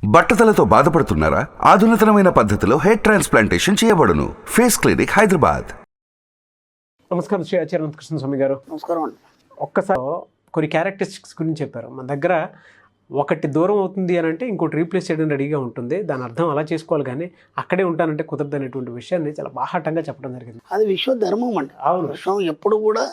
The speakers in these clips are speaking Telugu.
బట్టతలతో బాధపడుతున్నారా? ఆధునితనమైన పద్ధతిలో హెయిర్ ట్రాన్స్ప్లాంటేషన్ చేయబడును. Face clinic, Hyderabad. నమస్కారం శ్రీ ఆచార్య కృష్ణ స్వామి గారు. నమస్కారం అండి. ఒక్కసారి కొన్ని క్యారెక్టరిస్టిక్స్ గురించి చెప్పారు. మన దగ్గర ఒకటి దూరం అవుతుంది అని అంటే ఇంకోటి రీప్లేస్ చేయడం రెడీగా ఉంటుంది. దాని అర్థం అలా చేసుకోవాలి, కానీ అక్కడే ఉంటానంటే కుదరదు అనేటువంటి విషయాన్ని చాలా బాహాటంగా చెప్పడం జరిగింది. అది విశ్వధర్మం అండి. అవును. విశ్వం ఎప్పుడు కూడా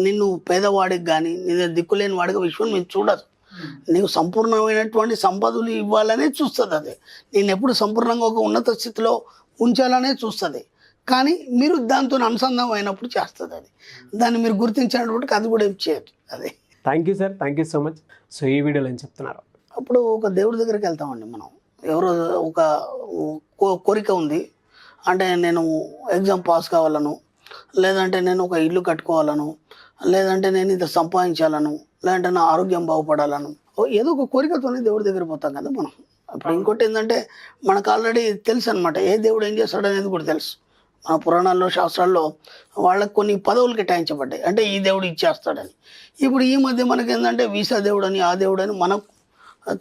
నిన్ను పేదవాడికి కానీ నేను దిక్కులేని వాడిగా విశ్వం నేను చూడదు. నీకు సంపూర్ణమైనటువంటి సంపదలు ఇవ్వాలనే చూస్తుంది. అది నేను ఎప్పుడు సంపూర్ణంగా ఒక ఉన్నత స్థితిలో ఉంచాలనే చూస్తుంది. కానీ మీరు దాంతో అనుసంధానం అయినప్పుడు చేస్తుంది. అది దాన్ని మీరు గుర్తించినటువంటి అది కూడా ఏం చేయదు. అదే. Thank you sir, thank you so much. So ఈ వీడియోలో ఏం చెప్తున్నారు? అప్పుడు ఒక దేవుడి దగ్గరికి వెళ్తామండి మనం. ఎవరో ఒక కోరిక ఉంది అంటే నేను ఎగ్జామ్ పాస్ కావాలను, లేదంటే నేను ఒక ఇల్లు కట్టుకోవాలను, లేదంటే నేను ఇంత సంపాదించాలను, లేదంటే నా ఆరోగ్యం బాగుపడాలను, ఏదో ఒక కోరికతోనే దేవుడి దగ్గర పోతాం కదా మనం. అప్పుడు ఇంకోటి ఏంటంటే మనకు ఆల్రెడీ తెలుసు అనమాట ఏ దేవుడు ఏం చేస్తాడు అనేది కూడా తెలుసు. మన పురాణాల్లో శాస్త్రాల్లో వాళ్ళకి కొన్ని పదవులు కేటాయించబడ్డాయి, అంటే ఈ దేవుడు ఇచ్చేస్తాడని. ఇప్పుడు ఈ మధ్య మనకి ఏంటంటే వీసా దేవుడు అని, ఆ దేవుడు అని మనకు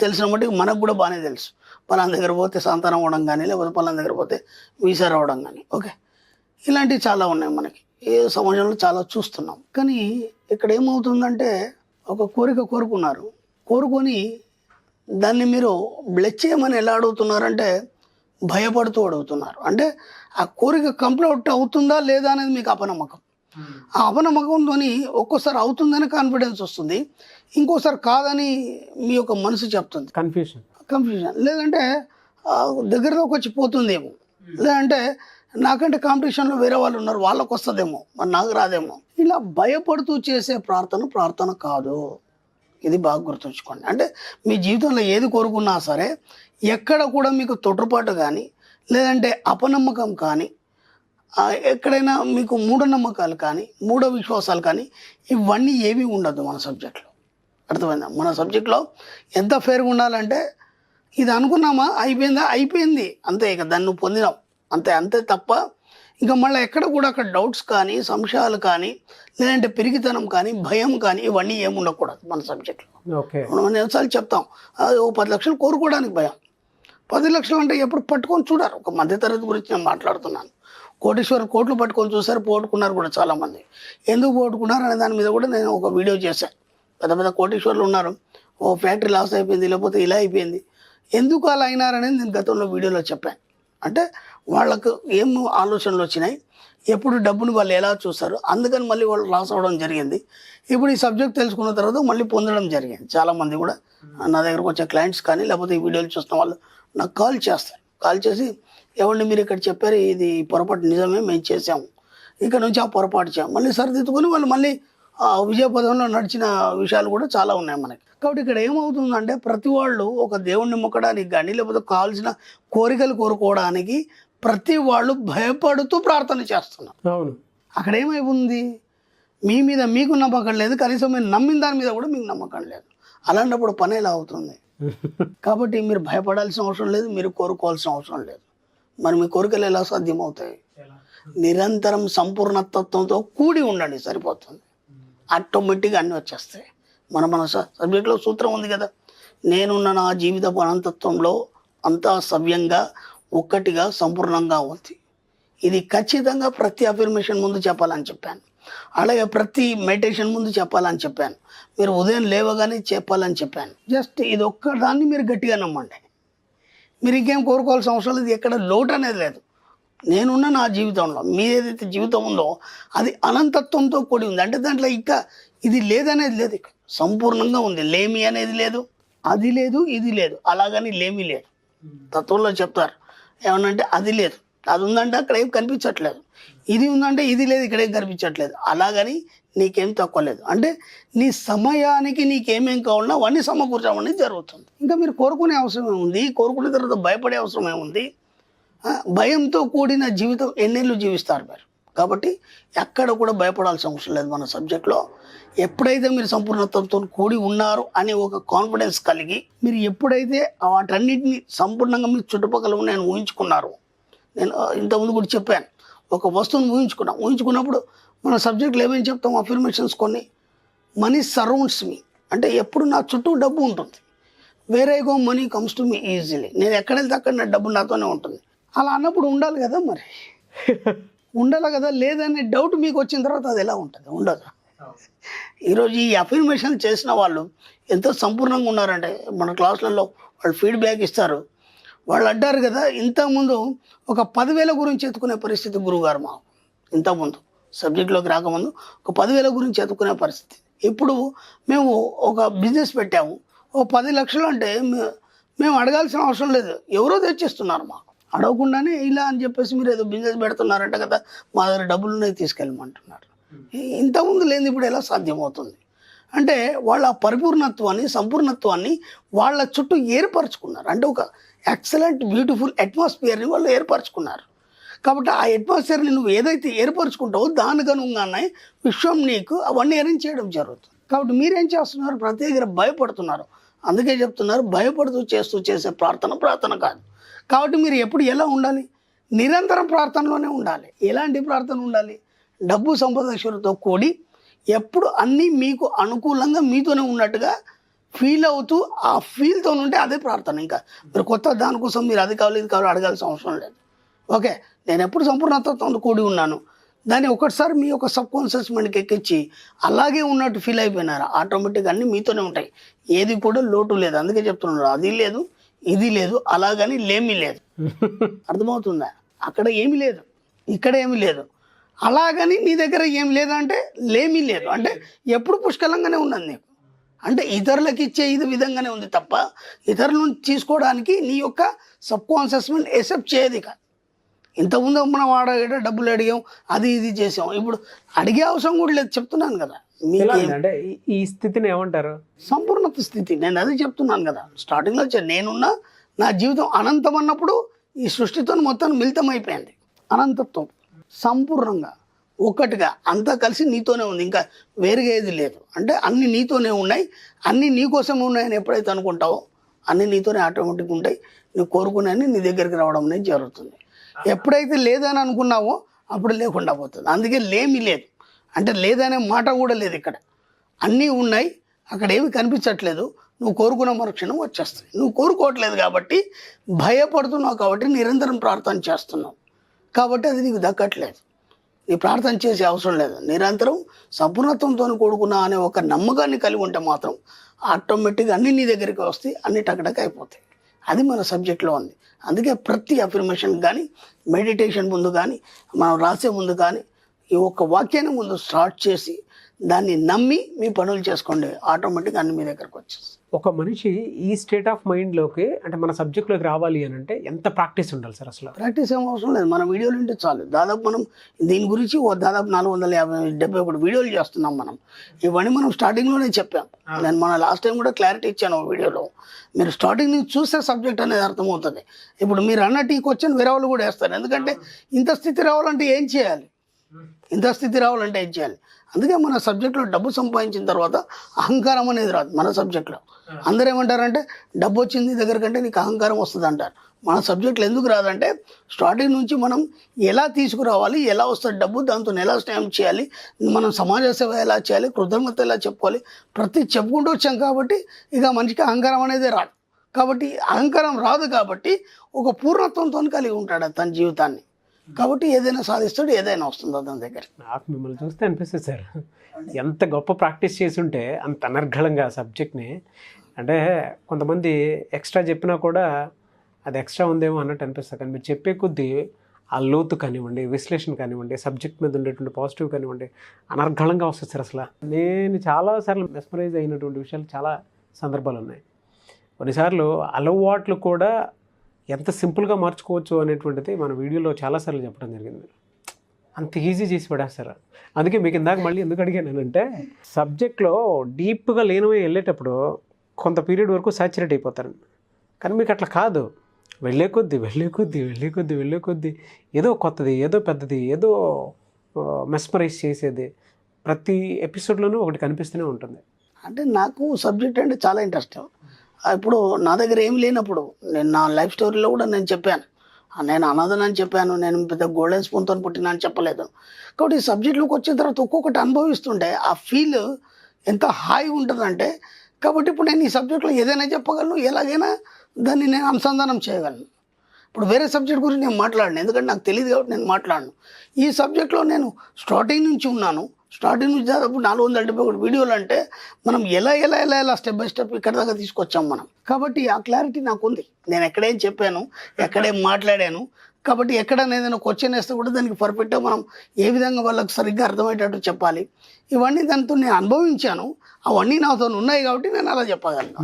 తెలిసిన బట్టి మనకు కూడా బాగానే తెలుసు. పలానా దగ్గర పోతే సంతానం అవ్వడం కానీ, లేకపోతే పలానా దగ్గర పోతే వీసా రావడం కానీ. ఓకే, ఇలాంటివి చాలా ఉన్నాయి మనకి. ఏ సమాజంలో చాలా చూస్తున్నాం. కానీ ఇక్కడ ఏమవుతుందంటే ఒక కోరిక కోరుకున్నారు, కోరుకొని దాన్ని మీరు బ్లెస్ చేయమని ఎలా అడుగుతున్నారంటే భయపడుతూ అడుగుతున్నారు. అంటే ఆ కోరిక కంప్లీట్ అవుతుందా లేదా అనేది మీకు అపనమ్మకం. ఆ అపనమ్మకంతో ఒక్కోసారి అవుతుందని కాన్ఫిడెన్స్ వస్తుంది, ఇంకోసారి కాదని మీ యొక్క మనసు చెప్తుంది. కన్ఫ్యూజన్ లేదంటే దగ్గరలోకి వచ్చి పోతుందేమో, లేదంటే నాకంటే కాంపిటీషన్లో వేరే వాళ్ళు ఉన్నారు వాళ్ళకు వస్తుందేమో, మరి నాకు రాదేమో. ఇలా భయపడుతూ చేసే ప్రార్థన కాదు. ఇది బాగా గుర్తుంచుకోండి. అంటే మీ జీవితంలో ఏది కోరుకున్నా సరే ఎక్కడ కూడా మీకు తొట్టుపాటు కానీ, లేదంటే అపనమ్మకం కానీ, ఎక్కడైనా మీకు మూఢనమ్మకాలు కానీ, మూఢ విశ్వాసాలు కానీ, ఇవన్నీ ఏమీ ఉండదు మన సబ్జెక్ట్లో. అర్థమైందా? మన సబ్జెక్ట్లో ఎంత ఫేర్గా ఉండాలంటే ఇది అనుకున్నామా అయిపోయిందా, అయిపోయింది అంతే. ఇక దాన్ని నువ్వు పొందినావు అంతే తప్ప ఇంకా మళ్ళీ ఎక్కడ కూడా అక్కడ డౌట్స్ కానీ, సంశయాలు కానీ, లేదంటే పెరిగితనం కానీ, భయం కానీ ఇవన్నీ ఏమి ఉండకూడదు మన సబ్జెక్ట్లో. మనం ఎన్నిసార్లు చెప్తాం, ఓ 10 లక్షలు కోరుకోవడానికి భయం. 10 లక్షలు అంటే ఎప్పుడు పట్టుకొని చూడారు. ఒక మధ్యతరగతి గురించి నేను మాట్లాడుతున్నాను. కోటీశ్వరులు కోట్లు పట్టుకొని చూసారు, పోగొట్టుకున్నారు కూడా చాలామంది. ఎందుకు పోగొట్టుకున్నారు అనే దాని మీద కూడా నేను ఒక వీడియో చేశాను. పెద్ద కోటీశ్వరులు ఉన్నారు, ఓ ఫ్యాక్టరీ లాస్ అయిపోయింది, లేకపోతే ఇలా అయిపోయింది, ఎందుకు అలా అయినారనేది నేను గతంలో వీడియోలో చెప్పాను. అంటే వాళ్ళకు ఏం ఆలోచనలు వచ్చినాయి, ఎప్పుడు డబ్బును వాళ్ళు ఎలా చూస్తారు, అందుకని మళ్ళీ వాళ్ళు లాస్ అవ్వడం జరిగింది. ఇప్పుడు ఈ సబ్జెక్ట్ తెలుసుకున్న తర్వాత మళ్ళీ పొందడం జరిగింది. చాలామంది కూడా నా దగ్గరకు వచ్చే క్లయింట్స్ కానీ, లేకపోతే ఈ వీడియోలు చూస్తున్న వాళ్ళు నాకు కాల్ చేస్తారు. కాల్ చేసి ఏమండి మీరు ఇక్కడ చెప్పారు ఇది పొరపాటు, నిజమే మేము చేసాము, ఇక్కడ నుంచి ఆ పొరపాటు చేయం, మళ్ళీ సరిదిద్దుకొని వాళ్ళు మళ్ళీ విజయపదంలో నడిచిన విషయాలు కూడా చాలా ఉన్నాయి మనకి. కాబట్టి ఇక్కడ ఏమవుతుందంటే ప్రతి వాళ్ళు ఒక దేవుణ్ణి మొక్కడానికి కానీ, లేకపోతే కావాల్సిన కోరికలు కోరుకోవడానికి ప్రతి వాళ్ళు భయపడుతూ ప్రార్థన చేస్తున్నారు. అవును. అక్కడ ఏమైపోతుంది, మీ మీద మీకు నమ్మకం లేదు, కనీసం మీరు నమ్మిన దాని మీద కూడా మీకు నమ్మకం లేదు. అలాంటప్పుడు పని ఎలా అవుతుంది? కాబట్టి మీరు భయపడాల్సిన అవసరం లేదు, మీరు కోరుకోవాల్సిన అవసరం లేదు. మరి మీ కోరికలు ఎలా సాధ్యమవుతాయి? నిరంతరం సంపూర్ణతత్వంతో కూడి ఉండండి, సరిపోతుంది. ఆటోమేటిక్గా అన్నీ వచ్చేస్తాయి. మన సబ్జెక్ట్లో సూత్రం ఉంది కదా, నేనున్న నా జీవితపు అనంతత్వంలో అంతా సవ్యంగా ఒక్కటిగా సంపూర్ణంగా ఉంది. ఇది ఖచ్చితంగా ప్రతి అఫర్మేషన్ ముందు చెప్పాలని చెప్పాను, అలాగే ప్రతి మెడిటేషన్ ముందు చెప్పాలని చెప్పాను, మీరు ఉదయం లేవగానే చెప్పాలని చెప్పాను. జస్ట్ ఇది ఒక్కదాన్ని మీరు గట్టిగా నమ్మండి. మీరు ఇంకేం కోరుకోవాల్సిన అవసరం లేదు, ఎక్కడ లోటు అనేది లేదు. నేనున్న నా జీవితంలో మీ ఏదైతే జీవితం ఉందో అది అనంతత్వంతో కూడి ఉంది. అంటే దాంట్లో ఇంకా ఇది లేదనేది లేదు, ఇక సంపూర్ణంగా ఉంది. లేమి అనేది లేదు, అది లేదు, ఇది లేదు, అలాగని లేమి లేదు. తత్వంలో చెప్తారు ఏమన్నంటే అది లేదు, అది ఉందంటే అక్కడ ఏం కనిపించట్లేదు, ఇది ఉందంటే ఇది లేదు, ఇక్కడ ఏం కనిపించట్లేదు, అలాగని నీకేం తక్కువ లేదు. అంటే నీ సమయానికి నీకేమేం కావాలన్నా అవన్నీ సమకూర్చడం అనేది జరుగుతుంది. ఇంకా మీరు కోరుకునే అవసరం ఏముంది, కోరుకునే తర్వాత భయపడే అవసరం ఏముంది? భయంతో కూడిన జీవితం ఎన్నేళ్ళు జీవిస్తారు మీరు. కాబట్టి ఎక్కడ కూడా భయపడాల్సిన అవసరం లేదు మన సబ్జెక్ట్లో. ఎప్పుడైతే మీరు సంపూర్ణత్వంతో కూడి ఉన్నారు అనే ఒక కాన్ఫిడెన్స్ కలిగి మీరు ఎప్పుడైతే వాటన్నిటిని సంపూర్ణంగా మీ చుట్టుపక్కల ఉన్నాయని ఊహించుకున్నారు. నేను ఇంతకుముందు కూడా చెప్పాను, ఒక వస్తువును ఊహించుకున్నప్పుడు మన సబ్జెక్టులు ఏమేమి చెప్తాం, అఫర్మేషన్స్ కొన్ని. మనీ సరౌండ్స్ మీ, అంటే ఎప్పుడు నా చుట్టూ డబ్బు ఉంటుంది. Where I go money comes to me easily. నేను ఎక్కడ వెళ్తే అక్కడ నా డబ్బు నాతోనే ఉంటుంది. అలా అన్నప్పుడు ఉండాలి కదా, మరి ఉండాలి కదా. లేదనే డౌట్ మీకు వచ్చిన తర్వాత అది ఎలా ఉంటుంది? ఉండదు. ఈరోజు ఈ అఫర్మేషన్ చేసిన వాళ్ళు ఎంతో సంపూర్ణంగా ఉన్నారంటే మన క్లాసులలో వాళ్ళు ఫీడ్బ్యాక్ ఇస్తారు. వాళ్ళు అంటారు కదా, ఇంతకుముందు ఒక 10,000 గురించి ఎత్తుకునే పరిస్థితి గురువుగారు మాకు. ఇంతకుముందు సబ్జెక్ట్లోకి రాకముందు ఒక 10,000 గురించి ఎత్తుకునే పరిస్థితి. ఇప్పుడు మేము ఒక బిజినెస్ పెట్టాము, ఓ 10 లక్షలు అంటే మేము అడగాల్సిన అవసరం లేదు, ఎవరో తెచ్చిస్తున్నారు మాకు. అడగకుండానే ఇలా అని చెప్పేసి మీరు ఏదో బిజినెస్ పెడుతున్నారంట కదా, మా దగ్గర డబ్బులు ఉన్నాయి తీసుకెళ్ళమంటున్నారు. ఇంతకుముందు లేని ఇప్పుడు ఎలా సాధ్యమవుతుంది అంటే వాళ్ళ పరిపూర్ణత్వాన్ని, సంపూర్ణత్వాన్ని వాళ్ళ చుట్టూ ఏర్పరచుకున్నారు. అంటే ఒక ఎక్సలెంట్ బ్యూటిఫుల్ అట్మాస్ఫియర్ని వాళ్ళు ఏర్పరచుకున్నారు. కాబట్టి ఆ అట్మాస్ఫియర్ని నువ్వు ఏదైతే ఏర్పరచుకుంటావో దానికి అనుగుణంగానే విశ్వం నీకు అవన్నీ అరేంజ్ చేయడం జరుగుతుంది. కాబట్టి మీరేం చేస్తున్నారు? ప్రతి దగ్గర భయపడుతున్నారు. అందుకే చెప్తున్నారు, భయపడుతూ చేసే ప్రార్థన కాదు. కాబట్టి మీరు ఎప్పుడు ఎలా ఉండాలి? నిరంతరం ప్రార్థనలోనే ఉండాలి. ఎలాంటి ప్రార్థన ఉండాలి? డబ్బు సంపదతో కూడి ఎప్పుడు అన్నీ మీకు అనుకూలంగా మీతోనే ఉన్నట్టుగా ఫీల్ అవుతూ ఆ ఫీల్తో ఉంటే అదే ప్రార్థన. ఇంకా మీరు కొత్త దానికోసం మీరు అది కావాలి ఇది కావాలి అడగాల్సిన అవసరం లేదు. ఓకే, నేను ఎప్పుడు సంపూర్ణతతో కూడి ఉన్నాను, దాన్ని ఒకటిసారి మీ యొక్క సబ్ కాన్షియస్ మైండ్కి ఎక్కించి అలాగే ఉన్నట్టు ఫీల్ అయిపోయినారు, ఆటోమేటిక్గా అన్నీ మీతోనే ఉంటాయి. ఏది కూడా లోటు లేదు. అందుకే చెప్తున్నారు, అది లేదు ఇది లేదు అలాగని లేమీ లేదు. అర్థమవుతుందా? అక్కడ ఏమీ లేదు, ఇక్కడ ఏమీ లేదు, అలాగని నీ దగ్గర ఏం లేదంటే లేమీ లేదు. అంటే ఎప్పుడు పుష్కలంగానే ఉన్నది నీకు. అంటే ఇతరులకు ఇచ్చే ఇది విధంగానే ఉంది తప్ప ఇతరులను తీసుకోవడానికి నీ యొక్క సబ్ కాన్షియస్ మైండ్ ఎక్సెప్ట్ చేయదు. కాదు, ఇంతకుముందు మనం వాడ డబ్బులు అడిగాం, అది ఇది చేసాం, ఇప్పుడు అడిగే అవసరం కూడా లేదు. చెప్తున్నాను కదా, అంటే ఈ స్థితిని ఏమంటారు? సంపూర్ణత స్థితి. నేను అదే చెప్తున్నాను కదా, స్టార్టింగ్లో నేనున్నా నా జీవితం అనంతం అన్నప్పుడు ఈ సృష్టితో మొత్తం మిళితం అయిపోయింది. అనంతత్వం సంపూర్ణంగా ఒక్కటిగా అంతా కలిసి నీతోనే ఉంది, ఇంకా వేరుగా ఏది లేదు. అంటే అన్నీ నీతోనే ఉన్నాయి, అన్నీ నీకోసమే ఉన్నాయని ఎప్పుడైతే అనుకుంటావో అన్నీ నీతోనే ఆటోమేటిక్గా ఉంటాయి. నువ్వు కోరుకునే నీ దగ్గరికి రావడం అనేది జరుగుతుంది. ఎప్పుడైతే లేదని అనుకున్నావో అప్పుడు లేకుండా పోతుంది. అందుకే లేమి లేదు అంటే లేదనే మాట కూడా లేదు. ఇక్కడ అన్నీ ఉన్నాయి, అక్కడ ఏమి కనిపించట్లేదు. నువ్వు కోరుకున్న మరుక్షణం వచ్చేస్తాయి. నువ్వు కోరుకోవట్లేదు కాబట్టి భయపడుతున్నావు, కాబట్టి నిరంతరం ప్రార్థన చేస్తున్నావు, కాబట్టి అది నీకు దక్కట్లేదు. నీ ప్రార్థన చేసే అవసరం లేదు. నిరంతరం సంపూర్ణత్వంతో కూడుకున్నా అనే ఒక నమ్మకాన్ని కలిగి ఉంటే మాత్రం ఆటోమేటిక్గా అన్నీ నీ దగ్గరికి వస్తాయి, అన్ని టకటక అయిపోతాయి. అది మన సబ్జెక్ట్లో ఉంది. అందుకే ప్రతి అఫర్మేషన్ కానీ మెడిటేషన్ ముందు కానీ మనం రాసే ముందు కానీ ఈ ఒక్క వాక్యాన్ని ముందు స్టార్ట్ చేసి దాన్ని నమ్మి మీ పనులు చేసుకోండి, ఆటోమేటిక్గా అన్ని మీ దగ్గరకు వచ్చేస్తాయి. ఒక మనిషి ఈ స్టేట్ ఆఫ్ మైండ్లోకి అంటే మన సబ్జెక్ట్లోకి రావాలి అని అంటే ఎంత ప్రాక్టీస్ ఉండాలి సార్? అసలు ప్రాక్టీస్ ఏం అవసరం లేదు, మన వీడియోలు ఉంటే చాలు. దాదాపు మనం దీని గురించి దాదాపు 471 వీడియోలు చేస్తున్నాం మనం. ఇవన్నీ మనం స్టార్టింగ్లోనే చెప్పాం. నేను మన లాస్ట్ టైం కూడా క్లారిటీ ఇచ్చాను వీడియోలో. మీరు స్టార్టింగ్ నుంచి చూస్తే సబ్జెక్ట్ అనేది అర్థమవుతుంది. ఇప్పుడు మీరు అన్నట్టు ఈ క్వశ్చన్ వేరే వాళ్ళు కూడా వేస్తారు. ఎందుకంటే ఇంత స్థితి రావాలంటే ఏం చేయాలి? అందుకే మన సబ్జెక్ట్లో డబ్బు సంపాదించిన తర్వాత అహంకారం అనేది రాదు. మన సబ్జెక్ట్లో అందరూ ఏమంటారంటే డబ్బు వచ్చింది దగ్గర కంటే నీకు అహంకారం వస్తుంది అంటారు. మన సబ్జెక్టులు ఎందుకు రాదంటే స్టార్టింగ్ నుంచి మనం ఎలా తీసుకురావాలి, ఎలా వస్తుంది డబ్బు, దాంతో ఎలా స్టాంప్ చేయాలి, మనం సమాజ సేవ ఎలా చేయాలి, కృతజ్ఞత ఎలా చెప్పుకోవాలి, ప్రతి చెప్పుకుంటూ వచ్చాం. కాబట్టి ఇక మనిషికి అహంకారం అనేది రాదు. కాబట్టి అహంకారం రాదు కాబట్టి ఒక పూర్ణత్వంతో కలిగి ఉంటాడు తన జీవితాన్ని. కాబట్టి ఏదైనా సాధిస్తాడు, ఏదైనా వస్తుందో దాని దగ్గర. నాకు మిమ్మల్ని చూస్తే అనిపిస్తుంది సార్, ఎంత గొప్ప ప్రాక్టీస్ చేసి ఉంటే అంత అనర్గళంగా సబ్జెక్ట్ని. అంటే కొంతమంది ఎక్స్ట్రా చెప్పినా కూడా అది ఎక్స్ట్రా ఉందేమో అన్నట్టు అనిపిస్తుంది. కానీ మీరు చెప్పే కొద్దీ ఆ లోతు కానివ్వండి, విశ్లేషణ కానివ్వండి, సబ్జెక్ట్ మీద ఉండేటువంటి పాజిటివ్ కానివ్వండి, అనర్గళంగా వస్తుంది సార్. అసలు నేను చాలాసార్లు మెస్మరైజ్ అయినటువంటి విషయాలు చాలా సందర్భాలు ఉన్నాయి. కొన్నిసార్లు అలవాట్లు కూడా ఎంత సింపుల్గా మార్చుకోవచ్చు అనేటువంటిది మన వీడియోలో చాలాసార్లు చెప్పడం జరిగింది. అంత ఈజీ చేసి పడేస్తారు. అందుకే మీకు ఇందాక మళ్ళీ ఎందుకు అడిగానంటే సబ్జెక్ట్లో డీప్గా లేనివే వెళ్ళేటప్పుడు కొంత పీరియడ్ వరకు సాచురేట్ అయిపోతారు. కానీ మీకు అట్లా కాదు, వెళ్ళే కొద్దీ ఏదో కొత్తది, ఏదో పెద్దది, ఏదో మెస్మరైజ్ చేసేది ప్రతి ఎపిసోడ్లోనూ ఒకటి కనిపిస్తూనే ఉంటుంది. అంటే నాకు సబ్జెక్ట్ అంటే చాలా ఇంట్రెస్ట్. ఇప్పుడు నా దగ్గర ఏమి లేనప్పుడు నేను నా లైఫ్ స్టోరీలో కూడా నేను చెప్పాను, నేను అనాథనని చెప్పాను, నేను పెద్ద గోల్డెన్ స్పూన్తో పుట్టినా అని చెప్పలేదు. కాబట్టి ఈ సబ్జెక్ట్లోకి వచ్చిన తర్వాత ఒక్కొక్కటి అనుభవిస్తుంటే ఆ ఫీల్ ఎంత హాయిగా ఉంటుందంటే కాబట్టి ఇప్పుడు నేను ఈ సబ్జెక్ట్లో ఏదైనా చెప్పగలను, ఎలాగైనా దాన్ని నేను అనుసంధానం చేయగలను. ఇప్పుడు వేరే సబ్జెక్ట్ గురించి నేను మాట్లాడను, ఎందుకంటే నాకు తెలియదు కాబట్టి నేను మాట్లాడను. ఈ సబ్జెక్ట్లో నేను స్టార్టింగ్ నుంచి ఉన్నాను. స్టార్టింగ్ నుంచి దాదాపు 471 వీడియోలు అంటే మనం ఎలా స్టెప్ బై స్టెప్ ఇక్కడ దాకా తీసుకొచ్చాం మనం. కాబట్టి ఆ క్లారిటీ నాకు ఉంది. నేను ఎక్కడేం చెప్పాను, ఎక్కడేం మాట్లాడాను. కాబట్టి ఎక్కడైనా ఏదైనా క్వశ్చన్ వేస్తే కూడా దానికి పర్ఫెక్ట్గా మనం ఏ విధంగా వాళ్ళకి సరిగ్గా అర్థమయ్యేటట్టు చెప్పాలి. ఇవన్నీ దాంతో నేను అనుభవించాను. అవన్నీ నాతో ఉన్నాయి కాబట్టి నేను అలా చెప్పగలను.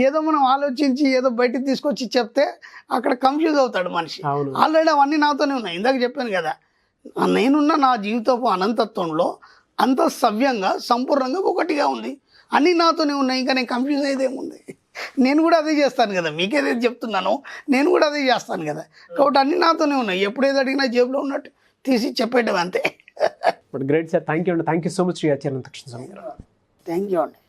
ఏదో మనం ఆలోచించి ఏదో బయటికి తీసుకొచ్చి చెప్తే అక్కడ కన్ఫ్యూజ్ అవుతాడు మనిషి. ఆల్రెడీ అవన్నీ నాతోనే ఉన్నాయి. ఇందాక చెప్పాను కదా, నేనున్న నా జీవితపు అనంతత్వంలో అంత సవ్యంగా సంపూర్ణంగా ఒకటిగా ఉంది. అన్నీ నాతోనే ఉన్నాయి. ఇంకా నేను కన్ఫ్యూజ్ అయ్యేదేముంది? నేను కూడా అదే చేస్తాను కదా, మీకేదైతే చెప్తున్నానో నేను కూడా అదే చేస్తాను కదా. కాబట్టి అన్నీ నాతోనే ఉన్నాయి. ఎప్పుడేది అడిగినా జేబులో ఉన్నట్టు తీసి చెప్పేయడం అంతే. But great sir, thank you అండి. Thank you so much Shri Acharya Anantakrishna Swami గారు. థ్యాంక్ యూ అండి.